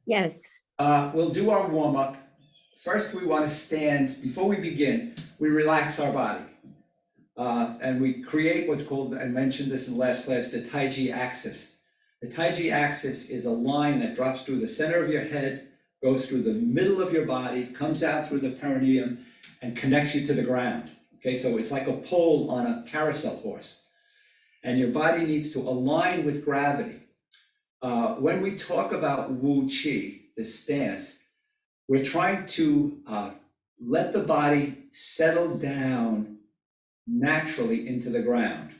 Yes. We'll do our warm-up. First, we want to stand, before we begin, we relax our body. And we create what's called, I mentioned this in the last class, the Tai Chi axis. The Tai Chi axis is a line that drops through the center of your head, goes through the middle of your body, comes out through the perineum, and connects you to the ground. Okay, so it's like a pole on a carousel horse. And your body needs to align with gravity. When we talk about Wu Qi, this stance, we're trying to let the body settle down naturally into the ground.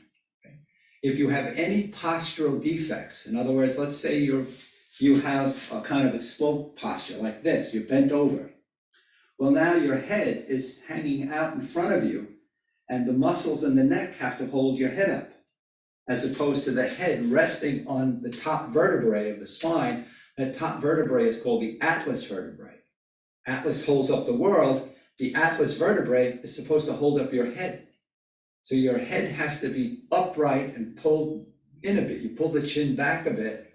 Okay? If you have any postural defects, in other words, let's say you have a kind of a slope posture like this, you're bent over. Well, now your head is hanging out in front of you, and the muscles in the neck have to hold your head up, as opposed to the head resting on the top vertebrae of the spine. That top vertebrae is called the atlas vertebrae. Atlas holds up the world. The atlas vertebrae is supposed to hold up your head. So your head has to be upright and pulled in a bit. You pull the chin back a bit,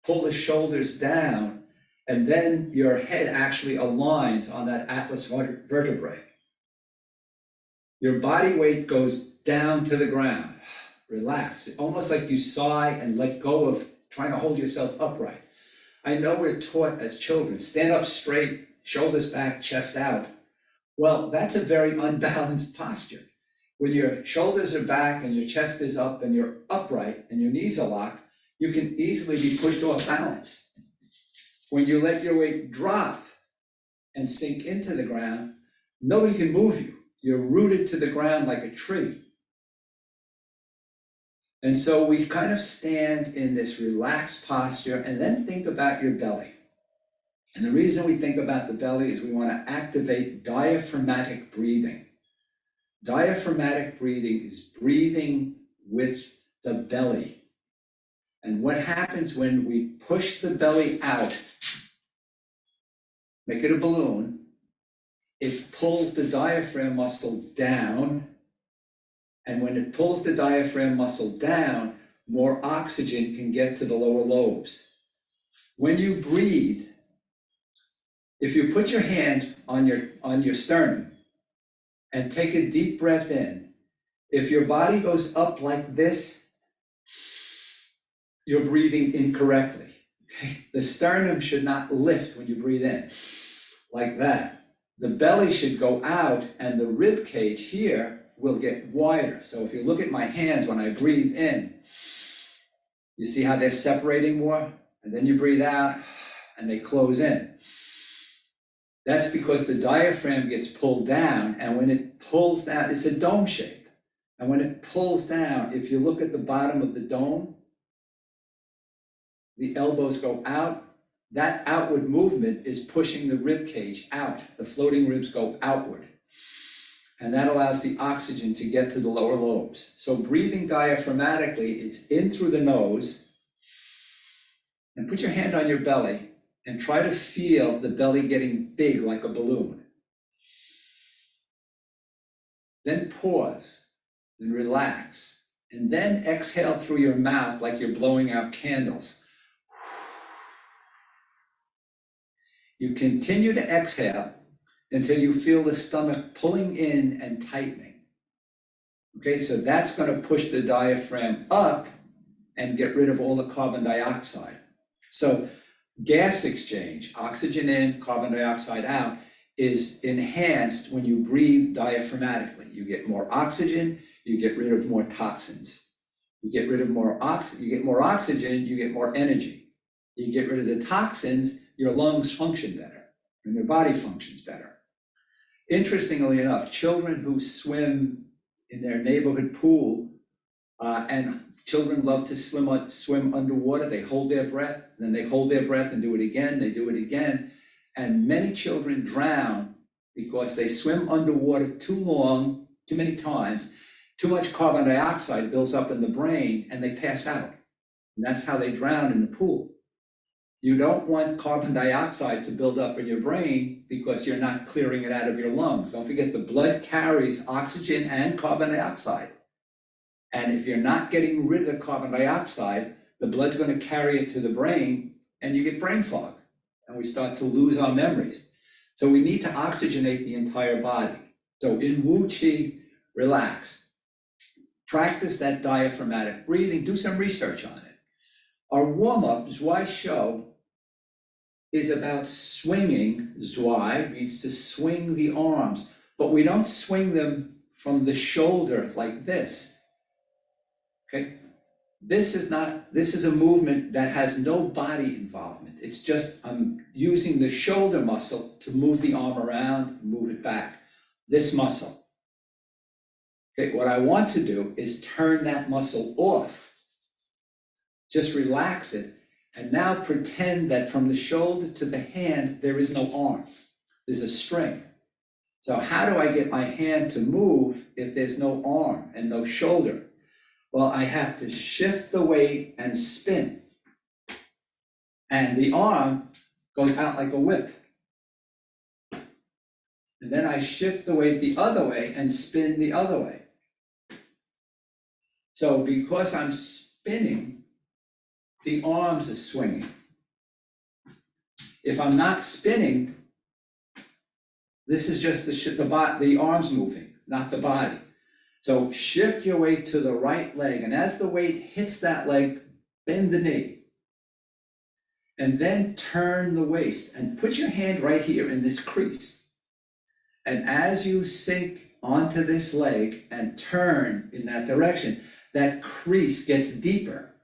pull the shoulders down, and then your head actually aligns on that atlas vertebrae. Your body weight goes down to the ground. Relax, almost like you sigh and let go of trying to hold yourself upright. I know we're taught as children, stand up straight, shoulders back, chest out. Well, that's a very unbalanced posture. When your shoulders are back and your chest is up and you're upright and your knees are locked, you can easily be pushed off balance. When you let your weight drop and sink into the ground, nobody can move you. You're rooted to the ground like a tree. And so we kind of stand in this relaxed posture and then think about your belly. And the reason we think about the belly is we want to activate diaphragmatic breathing. Diaphragmatic breathing is breathing with the belly. And what happens when we push the belly out, make it a balloon, it pulls the diaphragm muscle down. And when it pulls the diaphragm muscle down, more oxygen can get to the lower lobes. When you breathe, if you put your hand on your sternum and take a deep breath in, if your body goes up like this, you're breathing incorrectly. Okay? The sternum should not lift when you breathe in, like that. The belly should go out and the rib cage here will get wider. So if you look at my hands when I breathe in, you see how they're separating more? And then you breathe out and they close in. That's because the diaphragm gets pulled down, and when it pulls down, it's a dome shape. And when it pulls down, if you look at the bottom of the dome, the elbows go out. That outward movement is pushing the rib cage out. The floating ribs go outward. And that allows the oxygen to get to the lower lobes. So breathing diaphragmatically, it's in through the nose. And put your hand on your belly and try to feel the belly getting big like a balloon. Then pause and relax. And then exhale through your mouth like you're blowing out candles. You continue to exhale until you feel the stomach pulling in and tightening. Okay, so that's going to push the diaphragm up and get rid of all the carbon dioxide. So gas exchange, oxygen in, carbon dioxide out, is enhanced when you breathe diaphragmatically. You get more oxygen, you get rid of more toxins. You get rid of more oxygen, you get more oxygen, you get more energy. You get rid of the toxins, your lungs function better and your body functions better. Interestingly enough, children who swim in their neighborhood pool, and children love to swim underwater, they hold their breath, then they hold their breath and do it again, they do it again. And many children drown because they swim underwater too long, too many times, too much carbon dioxide builds up in the brain and they pass out. And that's how they drown in the pool. You don't want carbon dioxide to build up in your brain because you're not clearing it out of your lungs. Don't forget, the blood carries oxygen and carbon dioxide. And if you're not getting rid of the carbon dioxide, the blood's going to carry it to the brain and you get brain fog. And we start to lose our memories. So we need to oxygenate the entire body. So in Wu Chi, relax. Practice that diaphragmatic breathing, do some research on it. Our warm-up, Zwei Show, is about swinging. Zwei means to swing the arms, but we don't swing them from the shoulder like this, okay? This is a movement that has no body involvement. It's just, I'm using the shoulder muscle to move the arm around, move it back. This muscle. Okay, what I want to do is turn that muscle off. Just relax it, and now pretend that from the shoulder to the hand, there is no arm. There's a string. So how do I get my hand to move if there's no arm and no shoulder? Well, I have to shift the weight and spin. And the arm goes out like a whip. And then I shift the weight the other way and spin the other way. So because I'm spinning, the arms are swinging. If I'm not spinning, this is just the arms moving, not the body. So shift your weight to the right leg, and as the weight hits that leg, bend the knee. And then turn the waist, and put your hand right here in this crease. And as you sink onto this leg and turn in that direction, that crease gets deeper.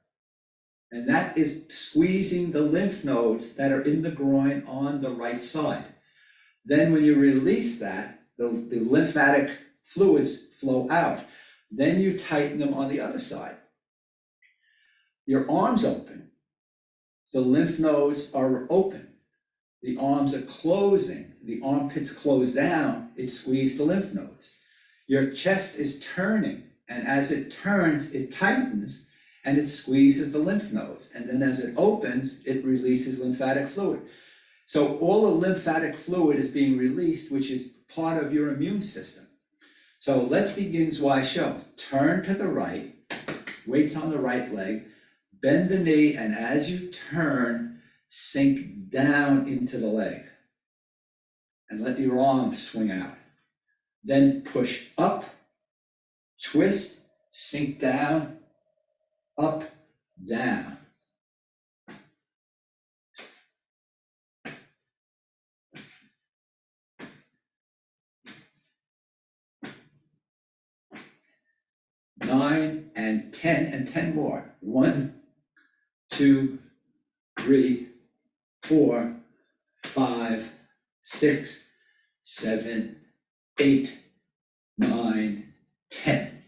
And that is squeezing the lymph nodes that are in the groin on the right side. Then when you release that, the lymphatic fluids flow out. Then you tighten them on the other side. Your arms open. The lymph nodes are open. The arms are closing. The armpits close down. It squeezes the lymph nodes. Your chest is turning. And as it turns, it tightens and it squeezes the lymph nodes. And then as it opens, it releases lymphatic fluid. So all the lymphatic fluid is being released, which is part of your immune system. So let's begin Zwei Show. Turn to the right, weights on the right leg, bend the knee, and as you turn, sink down into the leg. And let your arms swing out. Then push up, twist, sink down, up, down. Nine and 10 more. 1, 2, 3, 4, 5, 6, 7, 8, 9, 10.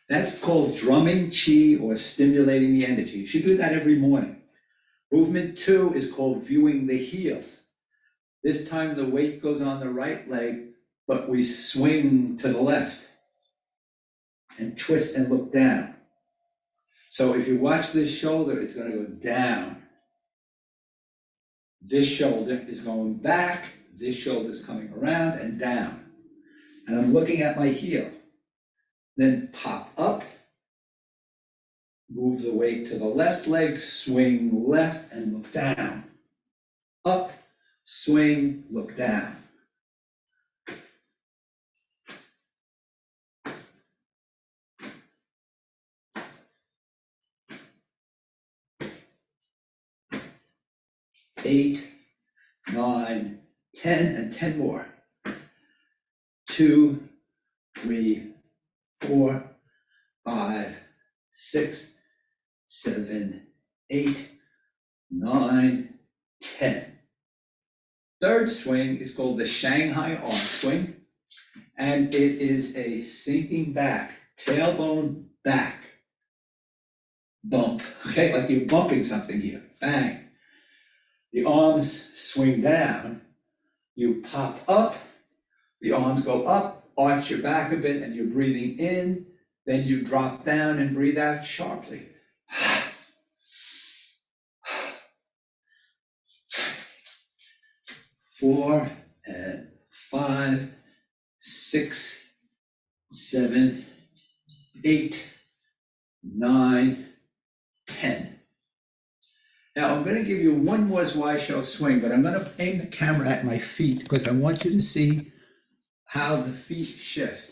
That's called drumming chi or stimulating the energy. You should do that every morning. Movement 2 is called viewing the heels. This time the weight goes on the right leg, but we swing to the left and twist and look down. So if you watch this shoulder, it's going to go down. This shoulder is going back. This shoulder is coming around and down. And I'm looking at my heel. Then pop up, move the weight to the left leg, swing left and look down. Up, swing, look down. Eight, 9, 10, and 10 more. 2, 3, 4, 5, 6, 7, 8, 9, 10. Third swing is called the Shanghai arm swing, and it is a sinking back, tailbone back bump, okay, like you're bumping something here, bang. The arms swing down, you pop up, the arms go up, arch your back a bit, and you're breathing in, then you drop down and breathe out sharply. 4 and 5, 6, 7, 8, 9, 10. Now, I'm gonna give you one more Show swing, but I'm gonna aim the camera at my feet because I want you to see how the feet shift.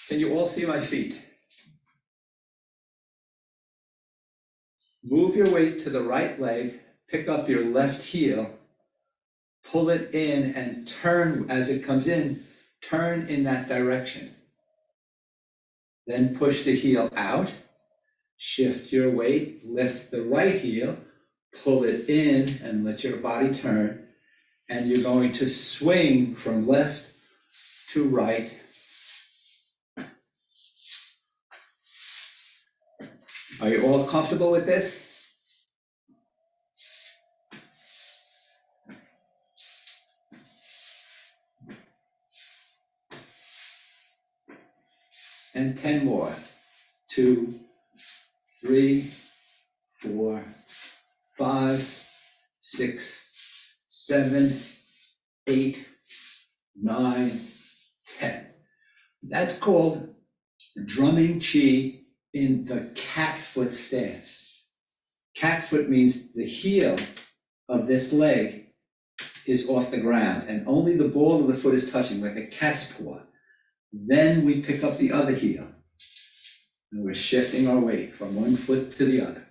Can you all see my feet? Move your weight to the right leg, pick up your left heel, pull it in and turn as it comes in, turn in that direction. Then push the heel out, shift your weight, lift the right heel, pull it in and let your body turn. And you're going to swing from left to right. Are you all comfortable with this? And 10 more. 2, 3, 4, 5, 6, 7, 8, 9, 10. That's called drumming chi in the cat foot stance. Cat foot means the heel of this leg is off the ground and only the ball of the foot is touching, like a cat's paw. Then we pick up the other heel and we're shifting our weight from one foot to the other.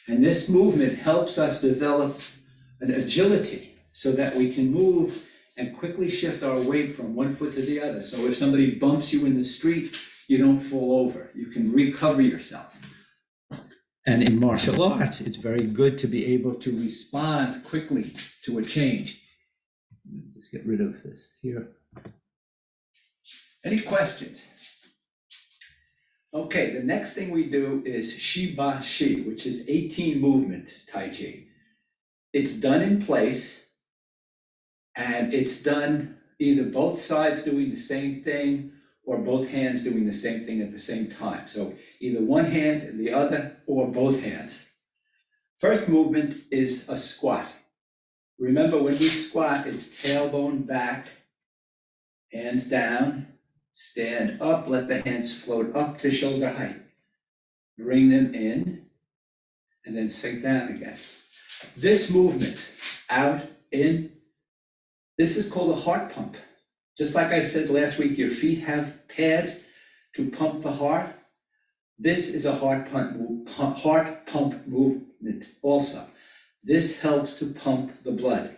And this movement helps us develop an agility so that we can move and quickly shift our weight from one foot to the other. So if somebody bumps you in the street, you don't fall over. You can recover yourself. And in martial arts, it's very good to be able to respond quickly to a change. Let's get rid of this here. Any questions? Okay, the next thing we do is Shiba Shi, which is 18 movement Tai Chi. It's done in place, and it's done either both sides doing the same thing or both hands doing the same thing at the same time. So either one hand and the other or both hands. First movement is a squat. Remember, when we squat, it's tailbone back, hands down, stand up, let the hands float up to shoulder height. Bring them in, and then sink down again. This movement, out, in, this is called a heart pump. Just like I said last week, your feet have pads to pump the heart. This is a heart pump movement also. This helps to pump the blood.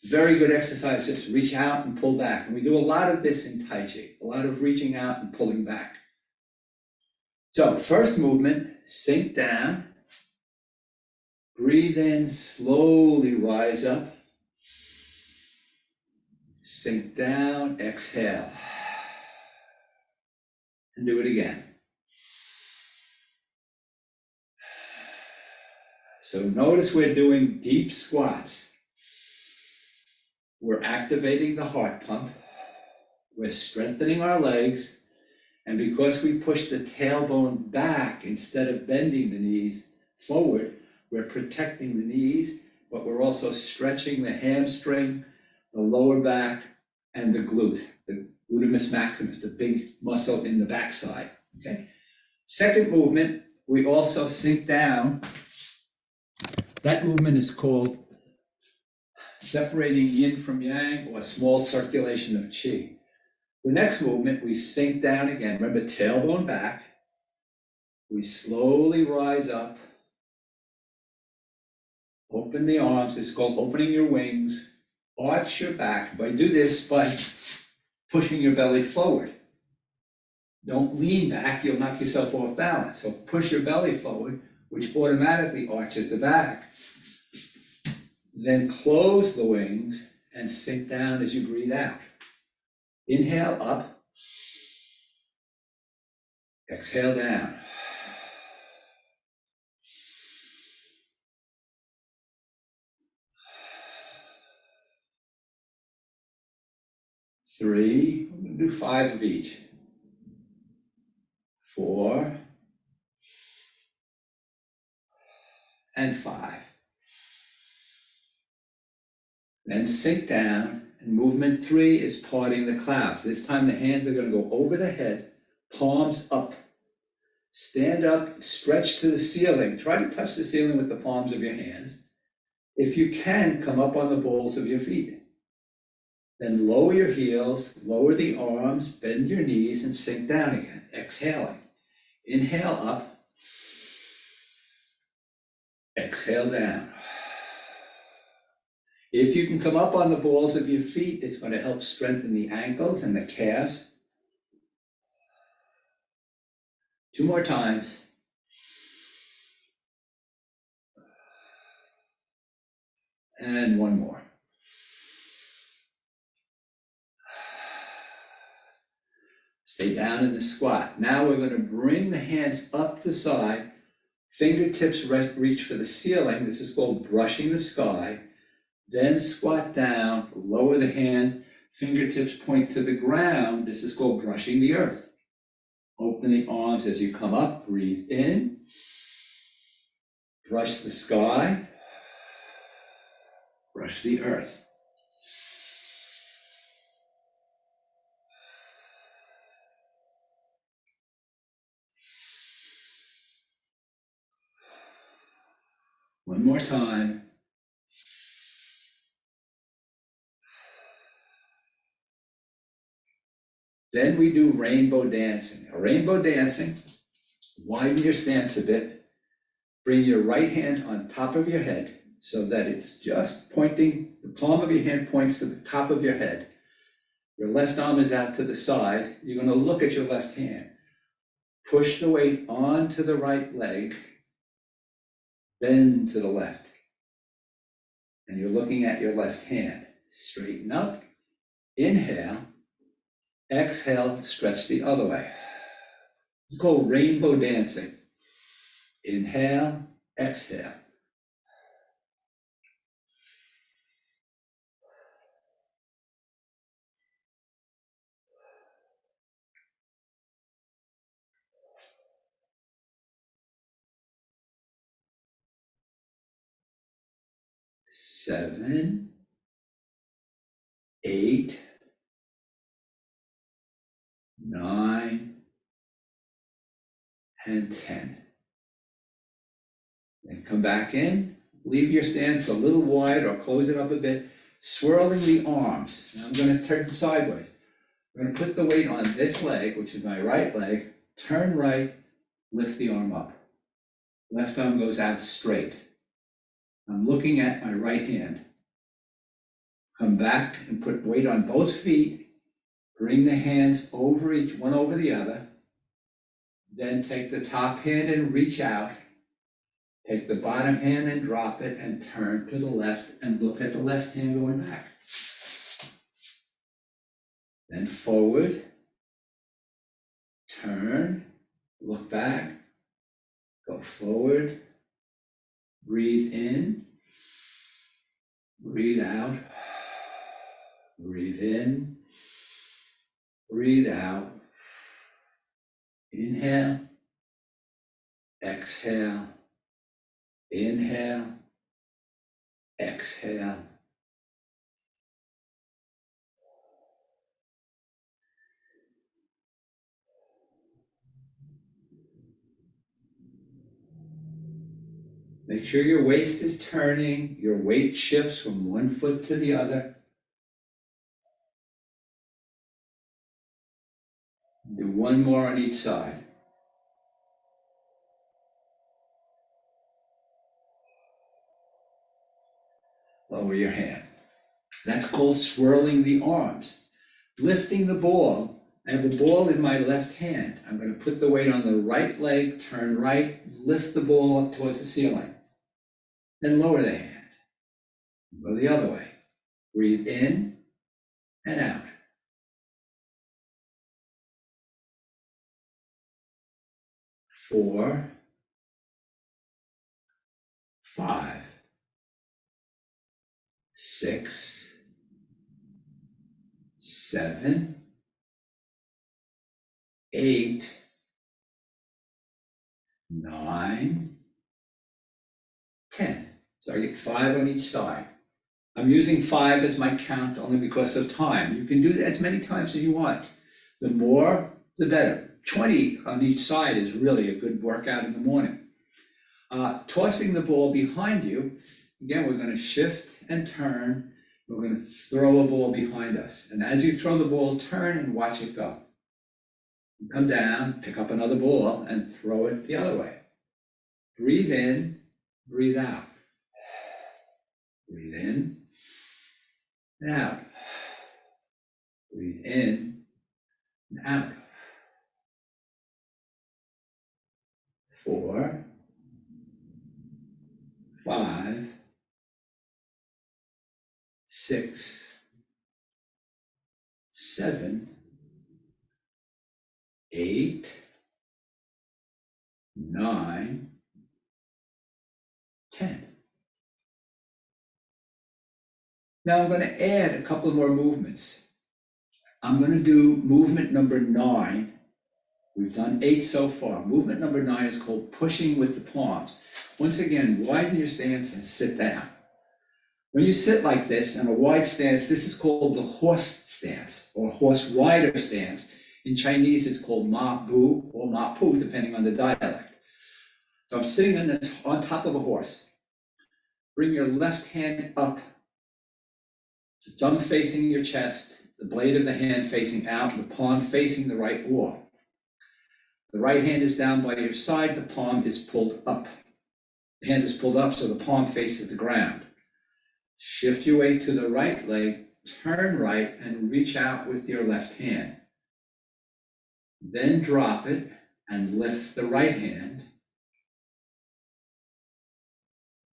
Very good exercise, just reach out and pull back. And we do a lot of this in Tai Chi, a lot of reaching out and pulling back. So first movement, sink down, breathe in, slowly rise up, sink down, exhale, and do it again. So notice we're doing deep squats. We're activating the heart pump. We're strengthening our legs. And because we push the tailbone back instead of bending the knees forward, we're protecting the knees, but we're also stretching the hamstring, the lower back, and the glute, the gluteus maximus, the big muscle in the backside, okay? Second movement, we also sink down. That movement is called separating yin from yang, or small circulation of qi. The next movement, we sink down again. Remember, tailbone back. We slowly rise up. Open the arms. It's called opening your wings. Arch your back. But do this by pushing your belly forward. Don't lean back. You'll knock yourself off balance. So push your belly forward, which automatically arches the back. Then close the wings and sink down as you breathe out. Inhale up. Exhale down. Three, we're going to do 5 of each. 4 and 5. Then sink down And movement 3 is parting the clouds. This time the hands are going to go over the head, palms up. Stand up, stretch to the ceiling. Try to touch the ceiling with the palms of your hands. If you can, come up on the balls of your feet. Then lower your heels, lower the arms, bend your knees, and sink down again, exhaling. Inhale up. Exhale down. If you can come up on the balls of your feet, it's going to help strengthen the ankles and the calves. 2 more times. And 1 more. Stay down in the squat. Now we're going to bring the hands up the side. Fingertips reach for the ceiling. This is called brushing the sky. Then squat down, lower the hands. Fingertips point to the ground. This is called brushing the earth. Open the arms as you come up. Breathe in. Brush the sky. Brush the earth. One more time. Then we do rainbow dancing. A rainbow dancing, widen your stance a bit. Bring your right hand on top of your head so that it's just pointing, the palm of your hand points to the top of your head. Your left arm is out to the side. You're going to look at your left hand. Push the weight onto the right leg, bend to the left. And you're looking at your left hand. Straighten up, inhale, exhale, stretch the other way. It's called rainbow dancing. Inhale, exhale. Seven, 8, 9, and 10. Then come back in, leave your stance a little wide or close it up a bit, swirling the arms. Now I'm going to turn sideways. I'm going to put the weight on this leg, which is my right leg, turn right, lift the arm up. Left arm goes out straight. I'm looking at my right hand. Come back and put weight on both feet. Bring the hands over each one over the other. Then take the top hand and reach out. Take the bottom hand and drop it and turn to the left and look at the left hand going back. Then forward, turn, look back, go forward, breathe in, breathe out, breathe in, breathe out, inhale, exhale, inhale, exhale. Make sure your waist is turning, your weight shifts from one foot to the other. Do one more on each side. Lower your hand. That's called swirling the arms. Lifting the ball. I have the ball in my left hand. I'm going to put the weight on the right leg, turn right, lift the ball up towards the ceiling. Then lower the hand. Go the other way. Breathe in and out. 4, 5, 6, 7, 8, 9, 10. So I get 5 on each side. I'm using 5 as my count only because of time. You can do that as many times as you want. The more, the better. 20 on each side is really a good workout in the morning. Tossing the ball behind you, again, we're going to shift and turn. We're going to throw a ball behind us. And as you throw the ball, turn and watch it go. Come down, pick up another ball, and throw it the other way. Breathe in, breathe out. Breathe in and out. Breathe in and out. 4, 5, 6, 7, 8, 9, 10. Now I'm going to add a couple more movements. I'm going to do movement number 9. We've done 8 so far. Movement number 9 is called pushing with the palms. Once again, widen your stance and sit down. When you sit like this in a wide stance, this is called the horse stance or horse rider stance. In Chinese, it's called ma bu or ma pu, depending on the dialect. So I'm sitting on top of a horse. Bring your left hand up, the thumb facing your chest, the blade of the hand facing out, the palm facing the right wall. The right hand is down by your side, the palm is pulled up. The hand is pulled up so the palm faces the ground. Shift your weight to the right leg, turn right, and reach out with your left hand. Then drop it and lift the right hand.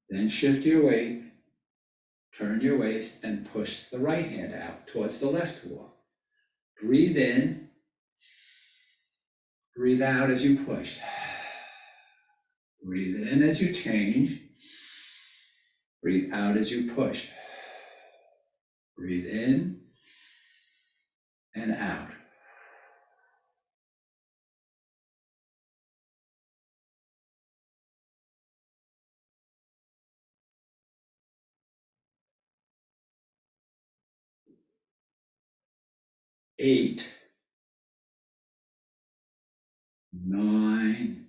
Then shift your weight, turn your waist, and push the right hand out towards the left wall. Breathe in, breathe out as you push. Breathe in as you change. Breathe out as you push. Breathe in and out. Eight, 9,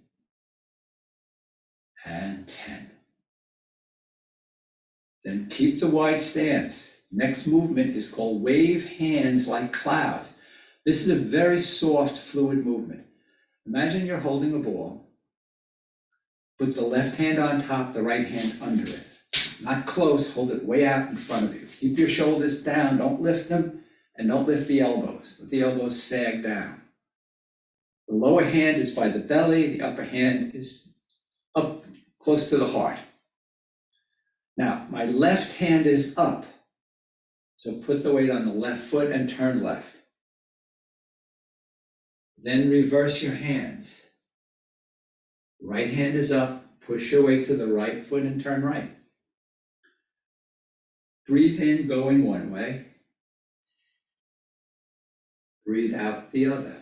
and 10. Then keep the wide stance. Next movement is called wave hands like clouds. This is a very soft, fluid movement. Imagine you're holding a ball. Put the left hand on top, the right hand under it. Not close, hold it way out in front of you. Keep your shoulders down, don't lift them, and don't lift the elbows. Let the elbows sag down. The lower hand is by the belly, the upper hand is up close to the heart. Now, my left hand is up, so put the weight on the left foot and turn left. Then reverse your hands. Right hand is up, push your weight to the right foot and turn right. Breathe in, going one way. Breathe out the other.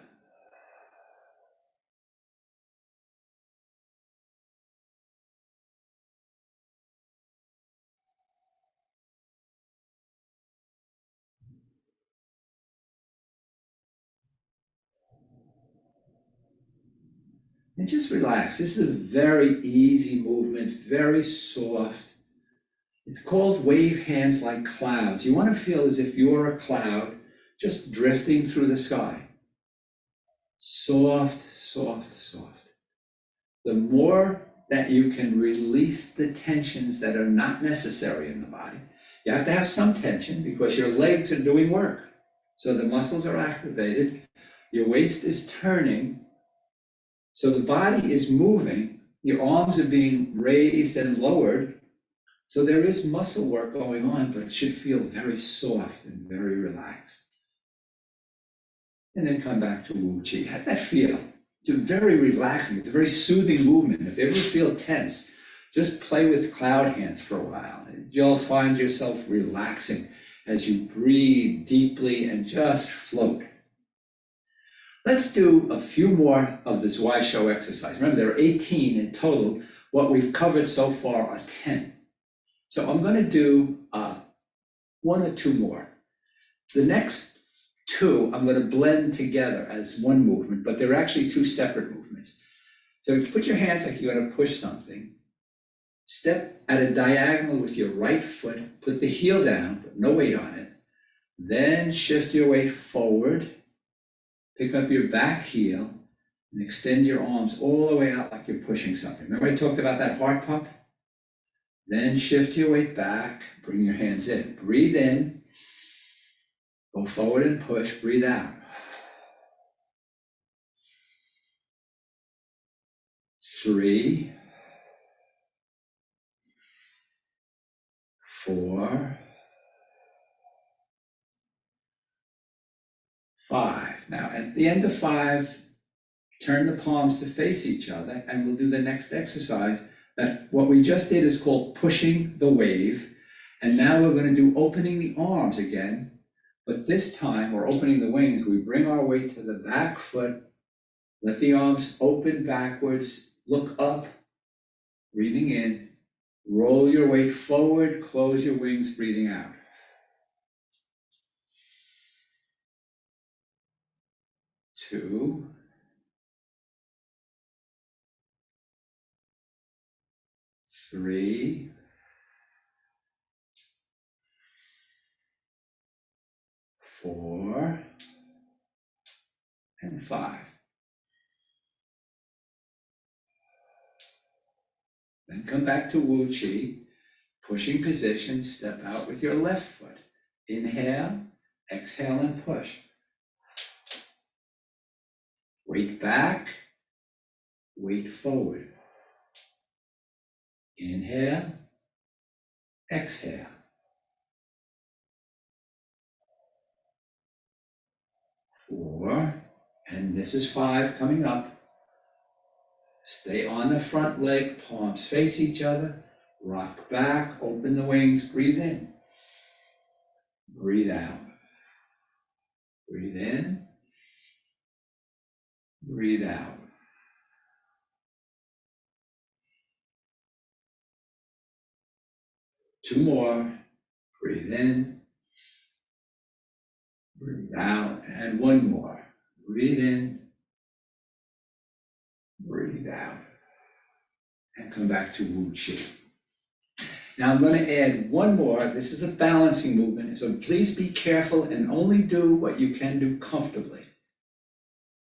And just relax. This is a very easy movement, very soft. It's called wave hands like clouds. You want to feel as if you're a cloud just drifting through the sky. Soft, soft, soft. The more that you can release the tensions that are not necessary in the body, you have to have some tension because your legs are doing work. So the muscles are activated, your waist is turning, so the body is moving, your arms are being raised and lowered. So there is muscle work going on, but it should feel very soft and very relaxed. And then come back to Wu Chi. How'd that feel? It's a very relaxing, it's a very soothing movement. If you ever feel tense, just play with cloud hands for a while. You'll find yourself relaxing as you breathe deeply and just float. Let's do a few more of the Zwei Show exercise. Remember, there are 18 in total. What we've covered so far are 10. So I'm going to do one or two more. The next two, I'm going to blend together as one movement, but they're actually two separate movements. So put your hands like you're going to push something. Step at a diagonal with your right foot, put the heel down, put no weight on it. Then shift your weight forward, pick up your back heel, and extend your arms all the way out like you're pushing something. Remember I talked about that heart pump? Then shift your weight back, bring your hands in. Breathe in, go forward and push, breathe out. 3, 4, 5. Now at the end of 5, turn the palms to face each other and we'll do the next exercise. That what we just did is called pushing the wave. And now we're going to do opening the arms again. But this time we're opening the wings. We bring our weight to the back foot. Let the arms open backwards. Look up, breathing in. Roll your weight forward. Close your wings, breathing out. 2. 3. 4. And 5. Then come back to Wu Chi. Pushing position, step out with your left foot. Inhale, exhale and push. Weight back, weight forward. Inhale, exhale. 4, and this is 5 coming up. Stay on the front leg, palms face each other. Rock back, open the wings, breathe in. Breathe out. Breathe in. Breathe out. Two more. Breathe in. Breathe out. And one more. Breathe in. Breathe out. And come back to Wu Chi. Now I'm going to add one more. This is a balancing movement, so please be careful and only do what you can do comfortably.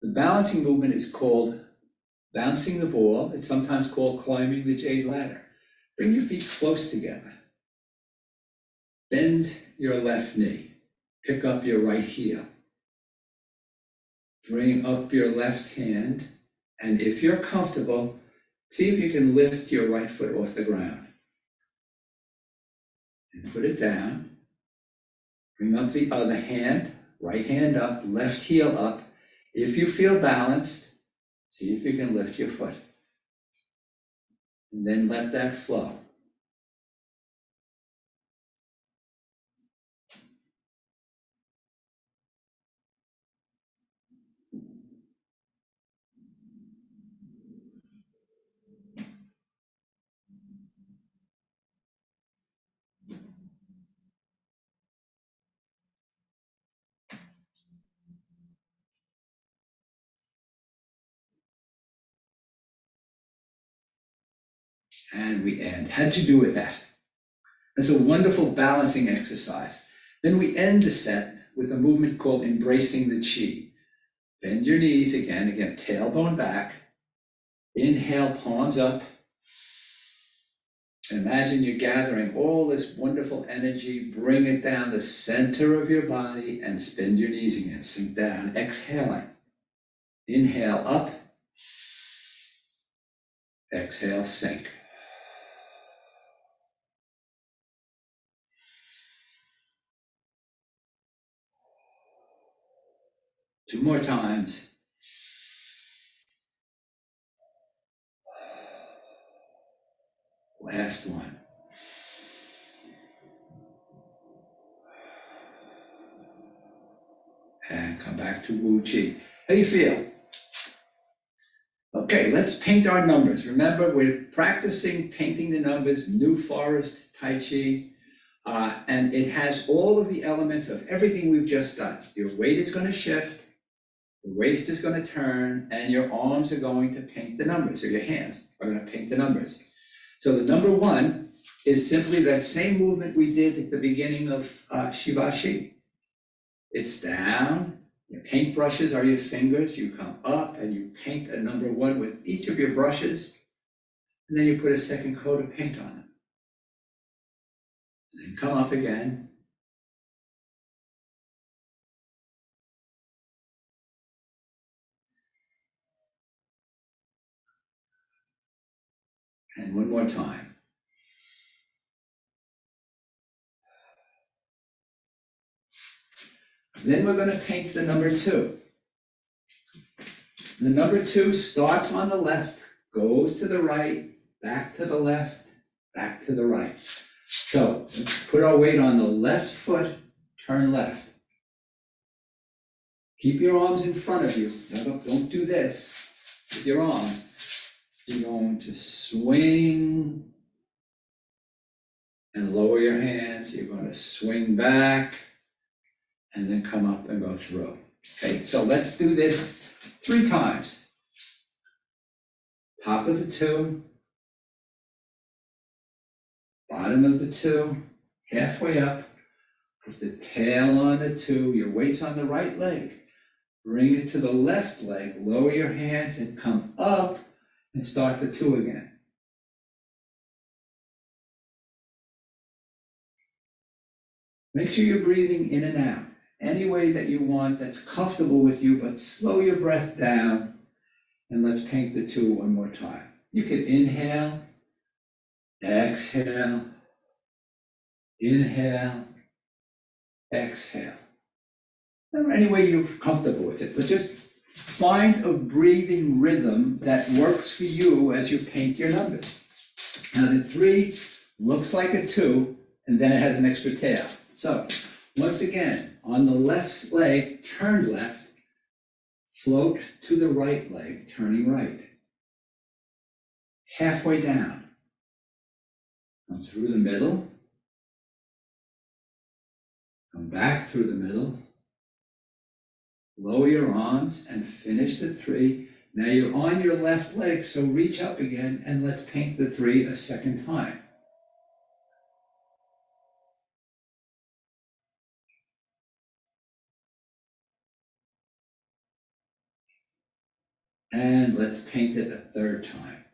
The balancing movement is called bouncing the ball. It's sometimes called climbing the jade ladder. Bring your feet close together. Bend your left knee. Pick up your right heel. Bring up your left hand. And if you're comfortable, see if you can lift your right foot off the ground. And put it down. Bring up the other hand, right hand up, left heel up. If you feel balanced, see if you can lift your foot. And then let that flow. And we end. How'd you do with that? It's a wonderful balancing exercise. Then we end the set with a movement called embracing the Qi. Bend your knees again, tailbone back. Inhale, palms up. Imagine you're gathering all this wonderful energy, bring it down the center of your body and bend your knees again, sink down, exhaling. Inhale up, exhale, sink. Two more times. Last one. And come back to Wu Chi. How do you feel? Okay, let's paint our numbers. Remember, we're practicing painting the numbers, New Forest, Tai Chi. And it has all of the elements of everything we've just done. Your weight is going to shift, the waist is going to turn, and your arms are going to paint the numbers, or your hands are going to paint the numbers. So the number one is simply that same movement we did at the beginning of Shivashi. It's down, your paint brushes are your fingers, you come up and you paint a number one with each of your brushes, and then you put a second coat of paint on it. And then come up again. And one more time. Then we're going to paint the number two. The number two starts on the left, goes to the right, back to the left, back to the right. So let's put our weight on the left foot, turn left. Keep your arms in front of you. Now don't do this with your arms. You're going to swing and lower your hands. You're going to swing back and then come up and go through. Okay, so let's do this 3 times. Top of the 2, bottom of the 2, halfway up, put the tail on the 2, your weight's on the right leg. Bring it to the left leg, lower your hands and come up and start the 2 again. Make sure you're breathing in and out, any way that you want that's comfortable with you, but slow your breath down and let's paint the 2 one more time. You can inhale, exhale, inhale, exhale. Any way you're comfortable with it, but just find a breathing rhythm that works for you as you paint your numbers. Now the 3 looks like a 2, and then it has an extra tail. So once again, on the left leg, turn left, float to the right leg, turning right. Halfway down, come through the middle, come back through the middle, lower your arms and finish the 3. Now you're on your left leg, so reach up again and let's paint the 3 a second time. And let's paint it a 3rd time.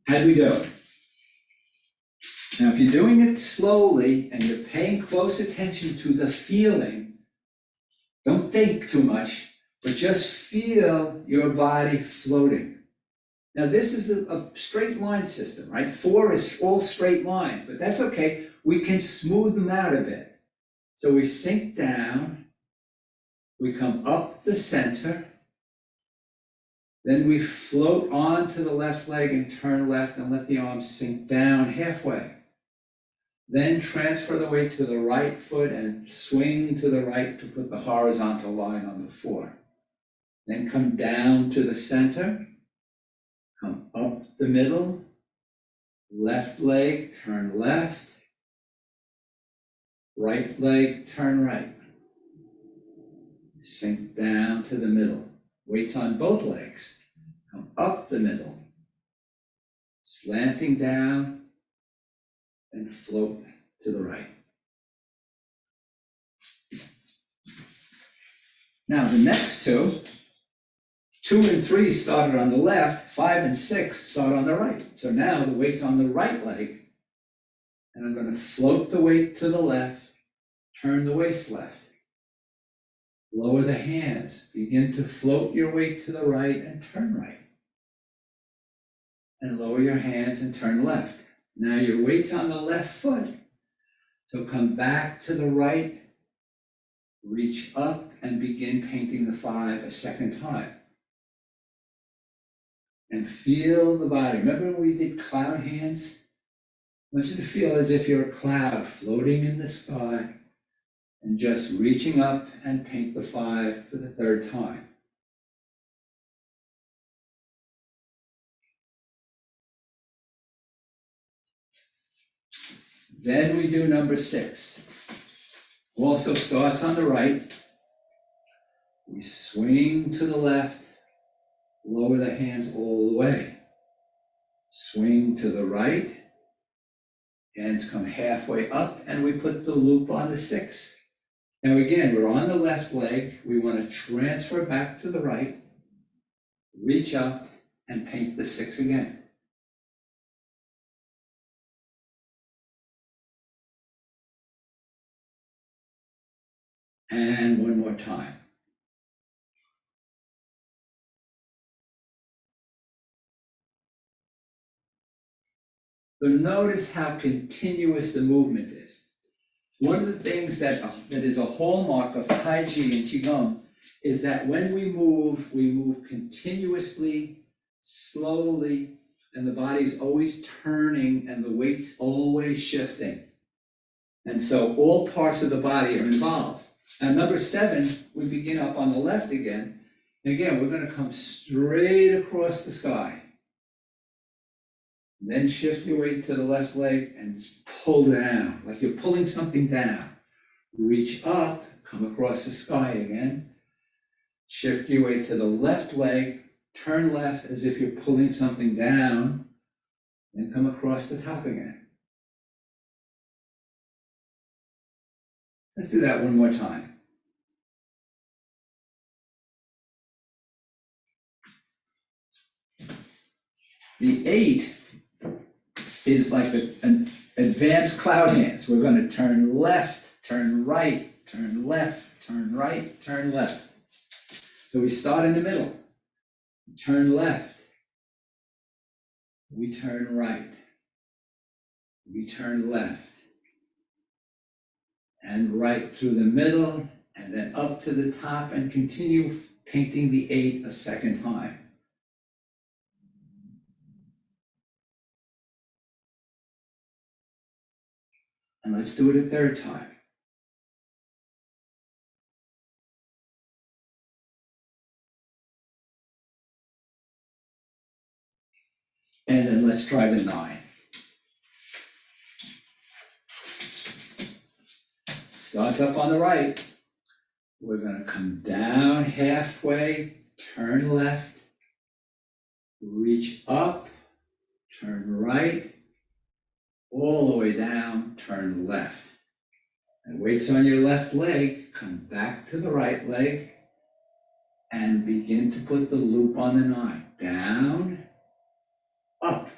How'd we do? Now, if you're doing it slowly and you're paying close attention to the feeling, don't think too much, but just feel your body floating. Now, this is a straight line system, right? 4 is all straight lines, but that's okay. We can smooth them out a bit. So we sink down, we come up the center, then we float onto the left leg and turn left and let the arms sink down halfway. Then transfer the weight to the right foot and swing to the right to put the horizontal line on the 4. Then come down to the center, come up the middle, left leg, turn left, right leg, turn right. Sink down to the middle. Weights on both legs. Come up the middle, slanting down, and float to the right. Now the next 2 and 3 started on the left, 5 and 6 start on the right. So now the weight's on the right leg, and I'm going to float the weight to the left, turn the waist left. Lower the hands, begin to float your weight to the right and turn right. And lower your hands and turn left. Now your weight's on the left foot. So come back to the right, reach up and begin painting the 5 a second time. And feel the body. Remember when we did cloud hands? I want you to feel as if you're a cloud floating in the sky, And just reaching up and paint the 5 for the 3rd time. Then we do number 6. Also starts on the right. We swing to the left, lower the hands all the way. Swing to the right, hands come halfway up, and we put the loop on the 6. Now again, we're on the left leg. We want to transfer back to the right, reach up, and paint the 6 again. And one more time. So notice how continuous the movement is. One of the things that is a hallmark of Tai Chi and Qigong is that when we move continuously, slowly, and the body's always turning and the weight's always shifting. And so all parts of the body are involved. Now, number 7, we begin up on the left again. And again, we're going to come straight across the sky. Then shift your weight to the left leg and pull down, like you're pulling something down. Reach up, come across the sky again. Shift your weight to the left leg, turn left as if you're pulling something down, then come across the top again. Let's do that one more time. The 8 is like an advanced cloud hands. We're going to turn left, turn right, turn left, turn right, turn left. So we start in the middle. Turn left. We turn right. We turn left. And right through the middle, and then up to the top, and continue painting the 8 a second time. And let's do it a 3rd time. And then let's try the 9. Starts up on the right. We're going to come down halfway, turn left, reach up, turn right, all the way down, turn left. And weight's on your left leg, come back to the right leg, and begin to put the loop on the 9. Down, up,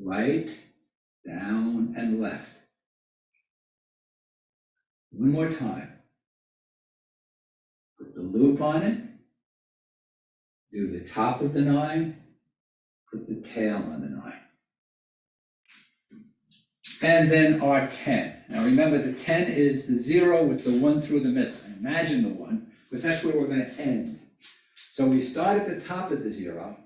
right, down, and left. One more time. Put the loop on it. Do the top of the 9. Put the tail on the 9. And then our 10. Now remember, the 10 is the 0 with the 1 through the middle. Imagine the 1, because that's where we're going to end. So we start at the top of the 0.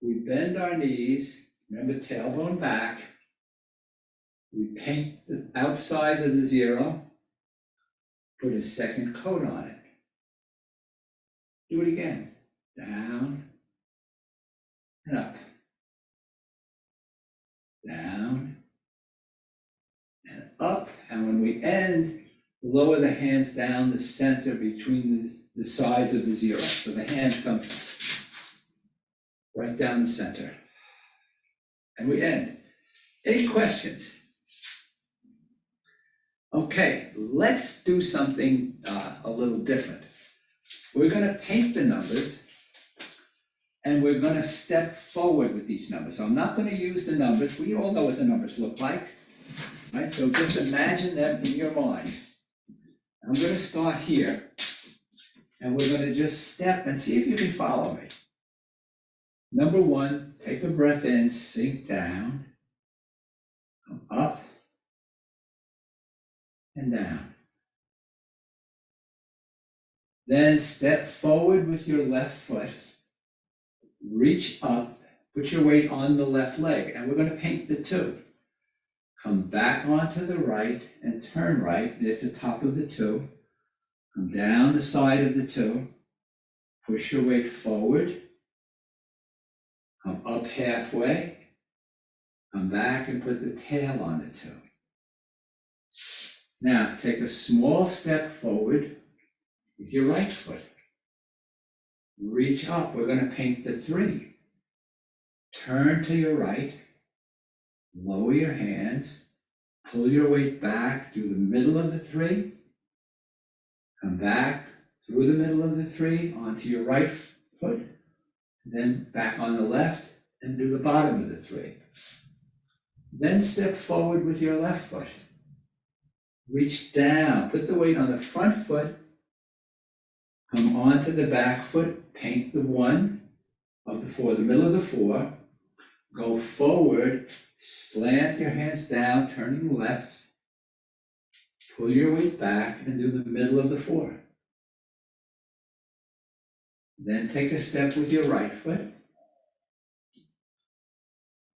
We bend our knees. Remember, tailbone back. We paint the outside of the 0. Put a second coat on it. Do it again. Down and up. Down and up. And when we end, lower the hands down the center between the sides of the 0. So the hands come right down the center. And we end. Any questions? Okay, let's do something a little different. We're going to paint the numbers, and we're going to step forward with each number. So I'm not going to use the numbers. We all know what the numbers look like, right? So just imagine them in your mind. I'm going to start here, and we're going to just step and see if you can follow me. Number 1, take a breath in, sink down, come up, and down. Then step forward with your left foot, reach up, put your weight on the left leg, and we're going to paint the 2. come back onto the right and turn right. There's the top of the two. Come down the side of the two. Push your weight forward. Come up halfway. Come back and put the tail on the two. Now, take a small step forward with your right foot. Reach up. We're going to paint the three. Turn to your right. Lower your hands. Pull your weight back through the middle of the three. Come back through the middle of the three onto your right foot. Then back on the left and do the bottom of the three. Then step forward with your left foot. Reach down. Put the weight on the front foot. Come onto the back foot. Paint the one of the four, the middle of the four. Go forward. Slant your hands down, turning left. Pull your weight back and do the middle of the four. Then take a step with your right foot.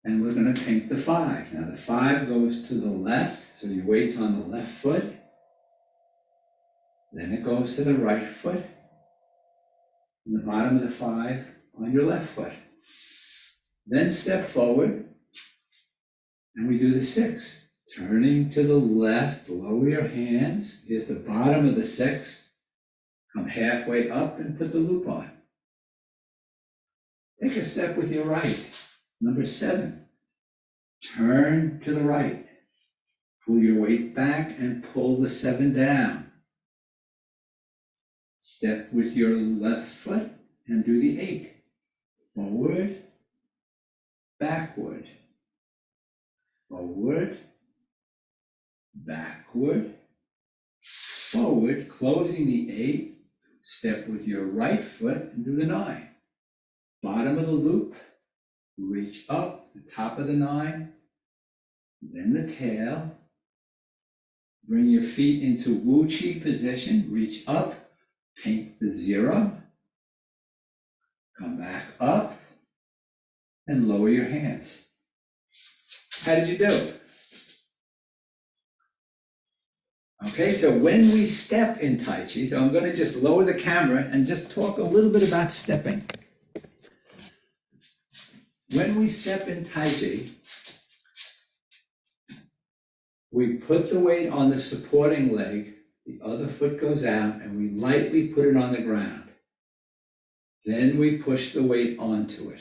And we're going to paint the five. Now the five goes to the left, so your weight's on the left foot. Then it goes to the right foot. And the bottom of the five on your left foot. Then step forward. And we do the six. Turning to the left, lower your hands. Here's the bottom of the six. Come halfway up and put the loop on. Take a step with your right. Number 7. Turn to the right. Pull your weight back and pull the 7 down. Step with your left foot and do the 8. Forward, backward. Forward, backward, forward, closing the 8. Step with your right foot and do the 9. Bottom of the loop, reach up, the top of the 9, then the tail. Bring your feet into Wu Chi position, reach up, paint the 0. Come back up and lower your hands. How did you do? Okay, so when we step in Tai Chi, so I'm going to just lower the camera and just talk a little bit about stepping. When we step in Tai Chi, we put the weight on the supporting leg, the other foot goes out, and we lightly put it on the ground. Then we push the weight onto it.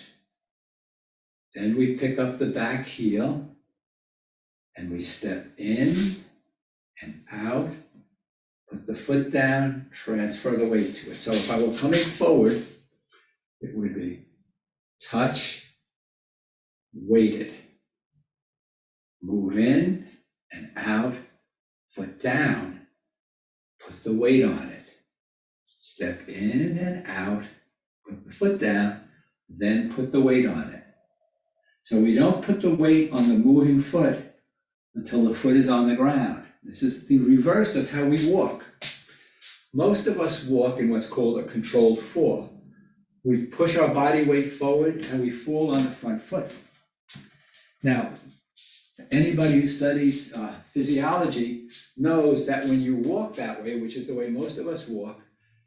Then we pick up the back heel, and we step in and out, put the foot down, transfer the weight to it. So if I were coming forward, it would be touch, weighted, move in and out, foot down, put the weight on it, step in and out, put the foot down, then put the weight on it. So we don't put the weight on the moving foot until the foot is on the ground. This is the reverse of how we walk. Most of us walk in what's called a controlled fall. We push our body weight forward and we fall on the front foot. Now, anybody who studies physiology knows that when you walk that way, which is the way most of us walk,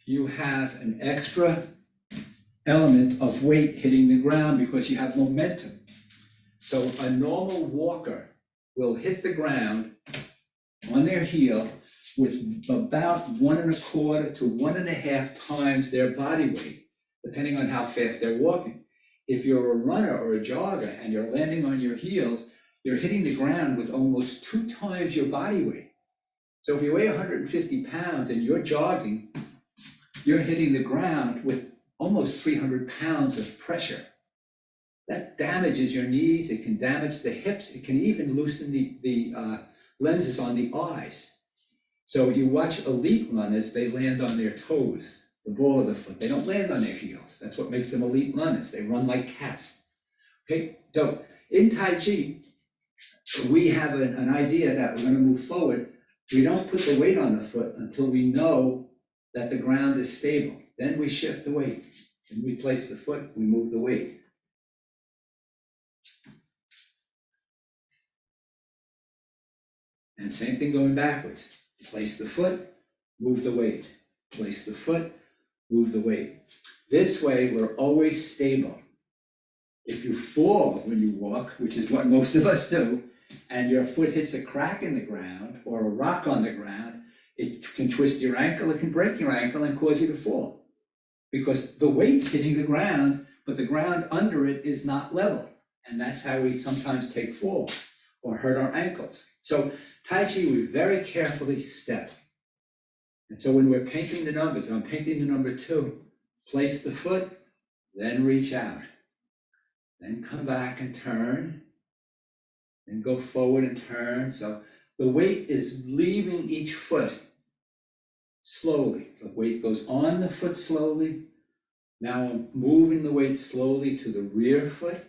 you have an extra element of weight hitting the ground because you have momentum. So a normal walker will hit the ground on their heel with about 1 1/4 to 1.5 times their body weight, depending on how fast they're walking. If you're a runner or a jogger and you're landing on your heels, you're hitting the ground with almost 2 times your body weight. So if you weigh 150 pounds and you're jogging, you're hitting the ground with almost 300 pounds of pressure. That damages your knees, it can damage the hips, it can even loosen the lenses on the eyes. So you watch elite runners, they land on their toes, the ball of the foot. They don't land on their heels. That's what makes them elite runners. They run like cats. Okay, so in Tai Chi, we have an idea that we're going to move forward. We don't put the weight on the foot until we know that the ground is stable. Then we shift the weight. And we place the foot, we move the weight. And same thing going backwards. Place the foot, move the weight. Place the foot, move the weight. This way, we're always stable. If you fall when you walk, which is what most of us do, and your foot hits a crack in the ground or a rock on the ground, it can twist your ankle, it can break your ankle and cause you to fall. Because the weight's hitting the ground, but the ground under it is not level. And that's how we sometimes take falls or hurt our ankles. So Tai Chi, we very carefully step. And so when we're painting the numbers, I'm painting the number 2, place the foot, then reach out. Then come back and turn, and go forward and turn. So the weight is leaving each foot slowly. The weight goes on the foot slowly. Now I'm moving the weight slowly to the rear foot,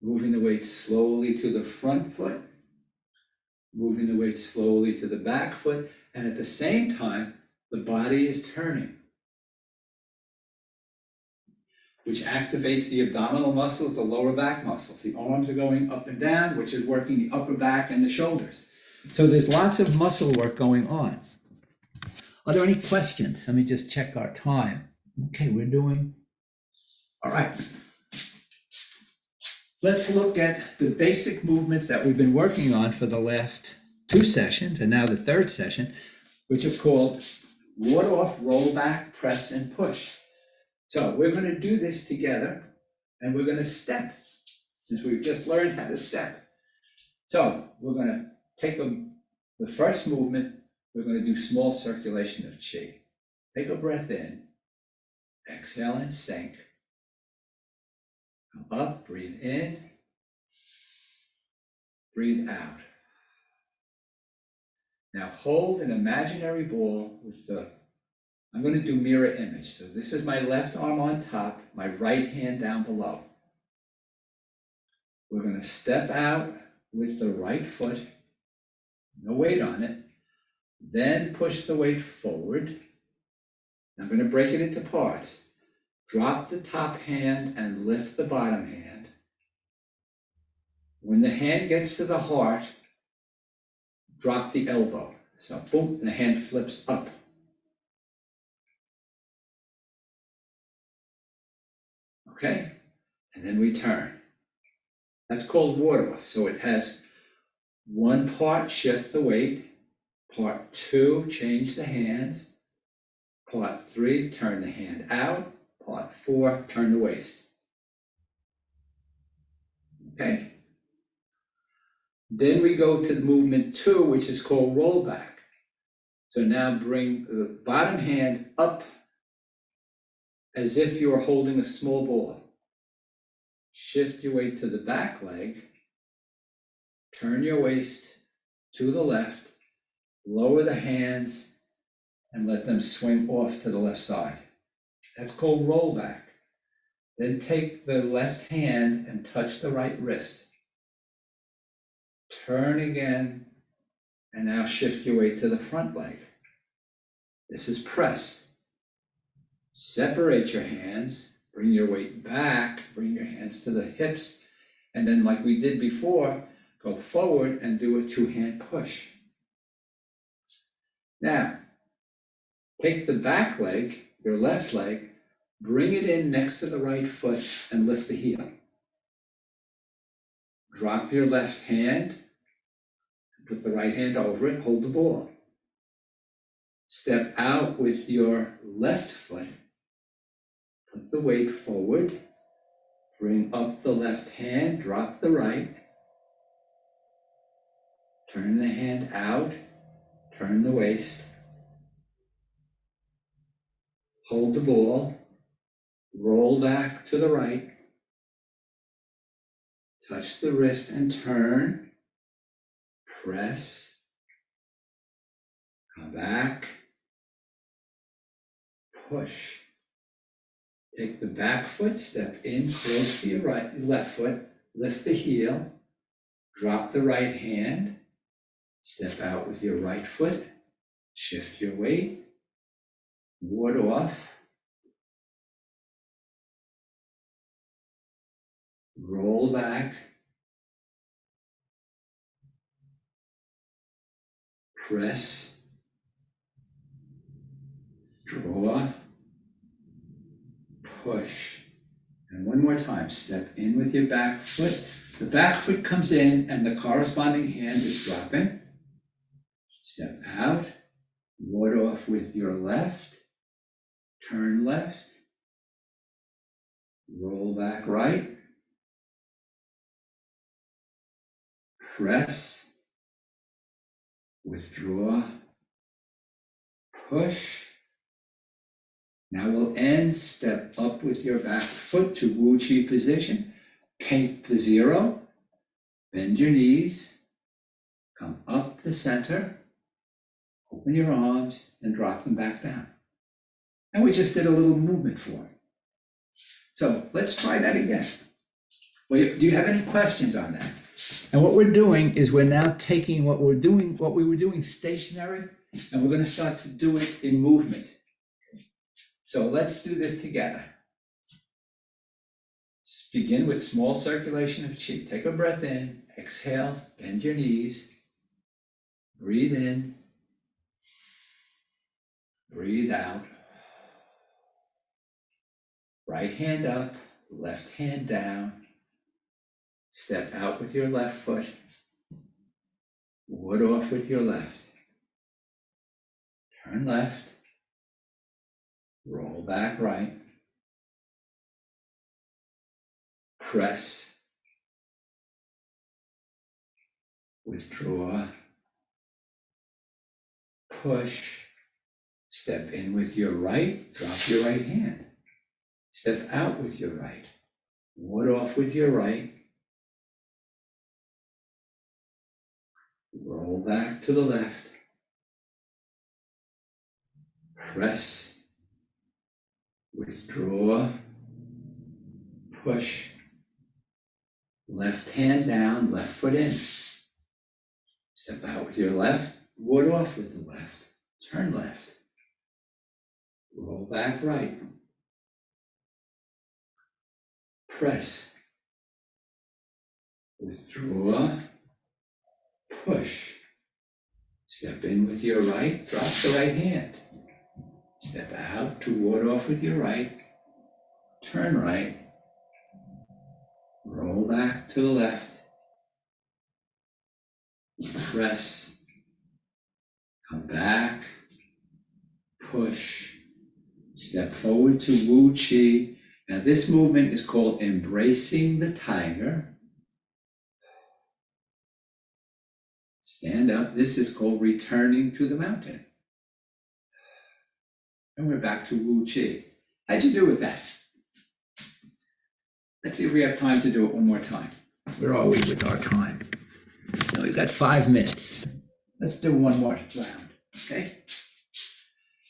moving the weight slowly to the front foot, moving the weight slowly to the back foot, and at the same time, the body is turning, which activates the abdominal muscles, the lower back muscles. The arms are going up and down, which is working the upper back and the shoulders. So there's lots of muscle work going on. Are there any questions? Let me just check our time. Okay, we're doing, all right. Let's look at the basic movements that we've been working on for the last 2 sessions, and now the 3rd session, which is called ward off, roll back, press, and push. So we're going to do this together, and we're going to step, since we've just learned how to step. So we're going to take the first movement, we're going to do small circulation of Qi. Take a breath in, exhale and sink. Come up, breathe in, breathe out. Now hold an imaginary ball with I'm going to do mirror image. So this is my left arm on top, my right hand down below. We're going to step out with the right foot, no weight on it, then push the weight forward. I'm going to break it into parts. Drop the top hand and lift the bottom hand. When the hand gets to the heart, drop the elbow. So boom, the hand flips up. Okay, and then we turn. That's called ward off. So it has one part, shift the weight. Part 2, change the hands. Part 3, turn the hand out. Part 4, turn the waist. Okay. Then we go to movement 2, which is called roll back. So now bring the bottom hand up as if you are holding a small ball. Shift your weight to the back leg. Turn your waist to the left. Lower the hands and let them swing off to the left side. That's called roll back. Then take the left hand and touch the right wrist. Turn again, and now shift your weight to the front leg. This is press. Separate your hands, bring your weight back, bring your hands to the hips, and then like we did before, go forward and do a 2-hand push. Now, take the back leg, your left leg, bring it in next to the right foot and lift the heel. Drop your left hand, put the right hand over it, hold the ball. Step out with your left foot, put the weight forward, bring up the left hand, drop the right, turn the hand out, turn the waist, hold the ball, roll back to the right, touch the wrist and turn, press, come back, push. Take the back foot, step in close to your left foot, lift the heel, drop the right hand, step out with your right foot, shift your weight, ward off, roll back, press, draw, push. And one more time, step in with your back foot. The back foot comes in and the corresponding hand is dropping. Step out, ward off with your left, turn left, roll back right, press, withdraw, push. Now we'll end, step up with your back foot to Wu Chi position, paint the zero, bend your knees, come up the center, open your arms and drop them back down. And we just did a little movement form. So let's try that again. Well, do you have any questions on that? And what we're doing is we're now taking what we were doing stationary, and we're going to start to do it in movement. So let's do this together. Begin with small circulation of chi. Take a breath in, exhale, bend your knees, breathe in, breathe out. Right hand up, left hand down. Step out with your left foot. Ward off with your left. Turn left. Roll back right. Press. Withdraw. Push. Step in with your right. Drop your right hand. Step out with your right. Ward off with your right. Roll back to the left. Press. Withdraw. Push. Left hand down, left foot in. Step out with your left. Ward off with the left. Turn left. Roll back right. Press. Withdraw. Push. Step in with your right, drop the right hand. Step out to ward off with your right. Turn right. Roll back to the left. Press. Come back. Push. Step forward to Wu Chi. Now this movement is called embracing the tiger. Stand up. This is called returning to the mountain. And we're back to Wu Chi. How'd you do with that? Let's see if we have time to do it one more time. We're always with our time. Now we've got 5 minutes. Let's do one more round, okay?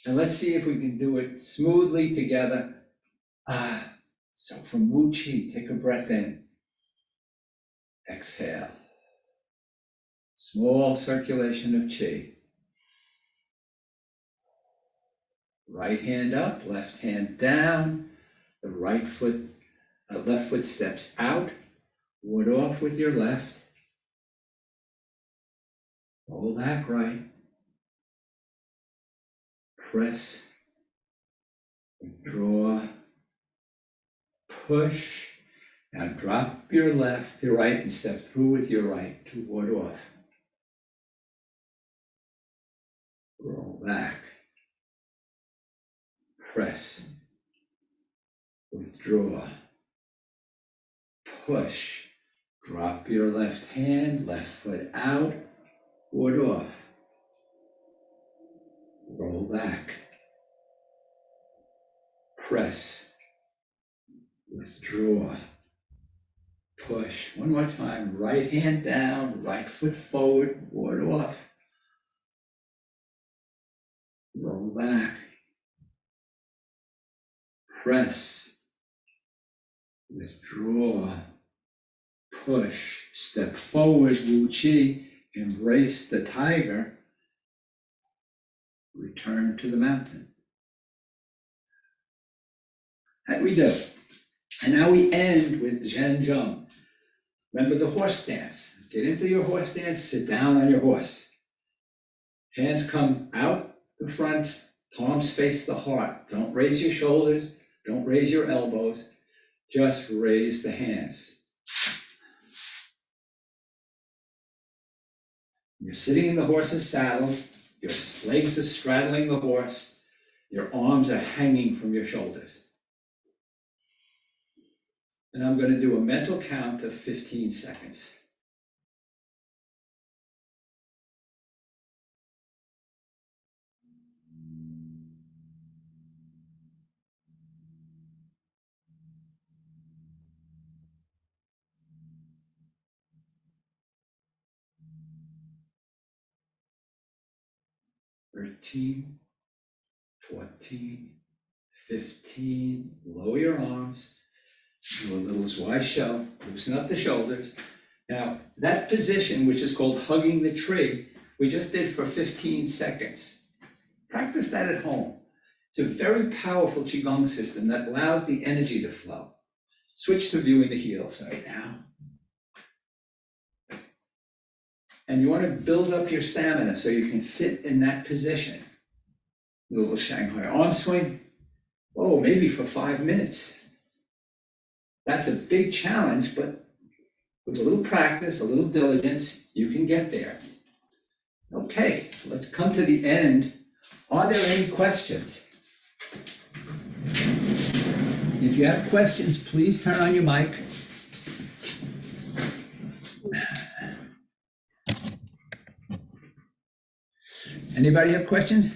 And let's see if we can do it smoothly together. So from Wu Chi, take a breath in. Exhale. Small circulation of chi. Right hand up, left hand down. The left foot steps out. Ward off with your left. Roll back right. Press. Withdraw. Push. Now drop your right, and step through with your right to ward off. Roll back. Press. Withdraw. Push. Drop your left hand, left foot out, ward off. Roll back. Press. Withdraw. Push. One more time. Right hand down, right foot forward, ward off. Roll back. Press. Withdraw. Push. Step forward, Wu Chi. Embrace the tiger. Return to the mountain. How'd we do? And now we end with Zhen Zheng. Remember the horse stance. Get into your horse stance, sit down on your horse. Hands come out the front, palms face the heart. Don't raise your shoulders, don't raise your elbows, just raise the hands. You're sitting in the horse's saddle, your legs are straddling the horse, your arms are hanging from your shoulders. And I'm going to do a mental count of 15 seconds. "13, 14, 15, lower your arms, do a little swipe show, loosen up the shoulders. Now, that position, which is called hugging the tree, we just did for 15 seconds. Practice that at home. It's a very powerful Qigong system that allows the energy to flow. Switch to viewing the heels right now. And you want to build up your stamina so you can sit in that position. A little Shanghai arm swing. Oh, maybe for 5 minutes. That's a big challenge, but with a little practice, a little diligence, you can get there. Okay, let's come to the end. Are there any questions? If you have questions, please turn on your mic. Anybody have questions?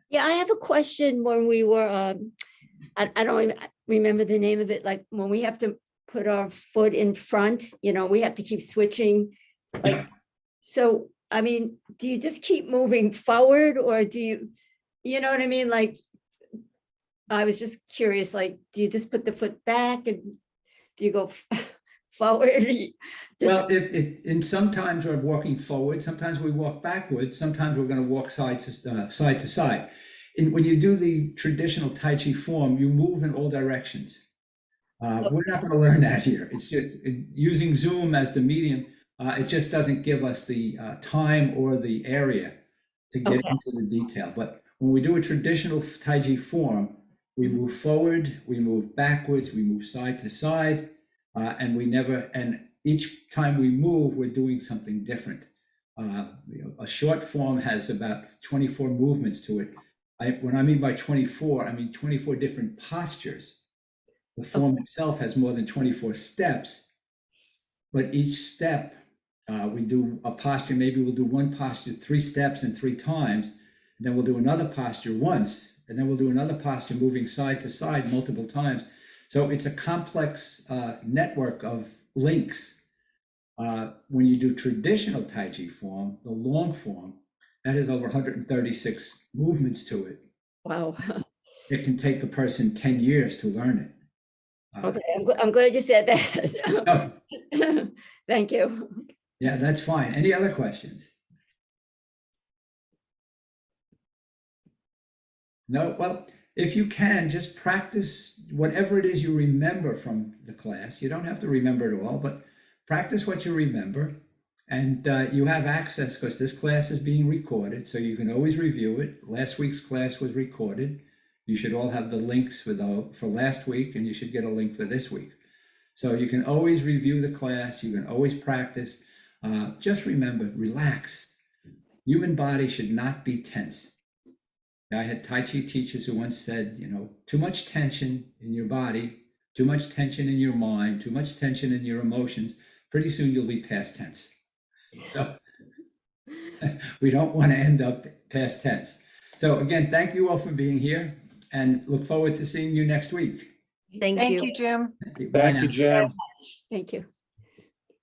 Yeah, I have a question. When we were, I don't remember the name of it, like when we have to put our foot in front, we have to keep switching. Like, so, I mean, do you just keep moving forward, or do you know what I mean? Like, I was just curious, like, do you just put the foot back, and do you go forward? Well, in sometimes we're walking forward, sometimes we walk backwards, sometimes we're going to walk side to side. When you do the traditional Tai Chi form, you move in all directions. We're not going to learn that here. It's just using Zoom as the medium. It just doesn't give us the time or the area to get into the detail. But when we do a traditional Tai Chi form, we move forward, we move backwards, we move side to side, and each time we move, we're doing something different. A short form has about 24 movements to it. When I mean by 24, I mean 24 different postures. The form itself has more than 24 steps, but each step, we do a posture. Maybe we'll do one posture 3 steps and 3 times, and then we'll do another posture once, and then we'll do another posture moving side to side multiple times. So it's a complex network of links. When you do traditional Tai Chi form, the long form, that has over 136 movements to it. Wow. It can take a person 10 years to learn it. Okay, I'm glad you said that. No. Thank you. Yeah, that's fine. Any other questions? No? Well, if you can, just practice whatever it is you remember from the class. You don't have to remember it all, but practice what you remember. And you have access, because this class is being recorded, so you can always review it. Last week's class was recorded. You should all have the links for last week, and you should get a link for this week. So you can always review the class. You can always practice. Just remember, relax. Human body should not be tense. I had Tai Chi teachers who once said, too much tension in your body, too much tension in your mind, too much tension in your emotions. Pretty soon you'll be past tense. So we don't want to end up past tense. So again, thank you all for being here, and look forward to seeing you next week. Thank you. Thank you, Jim. Bye Thank now. you, Jim. Thank you.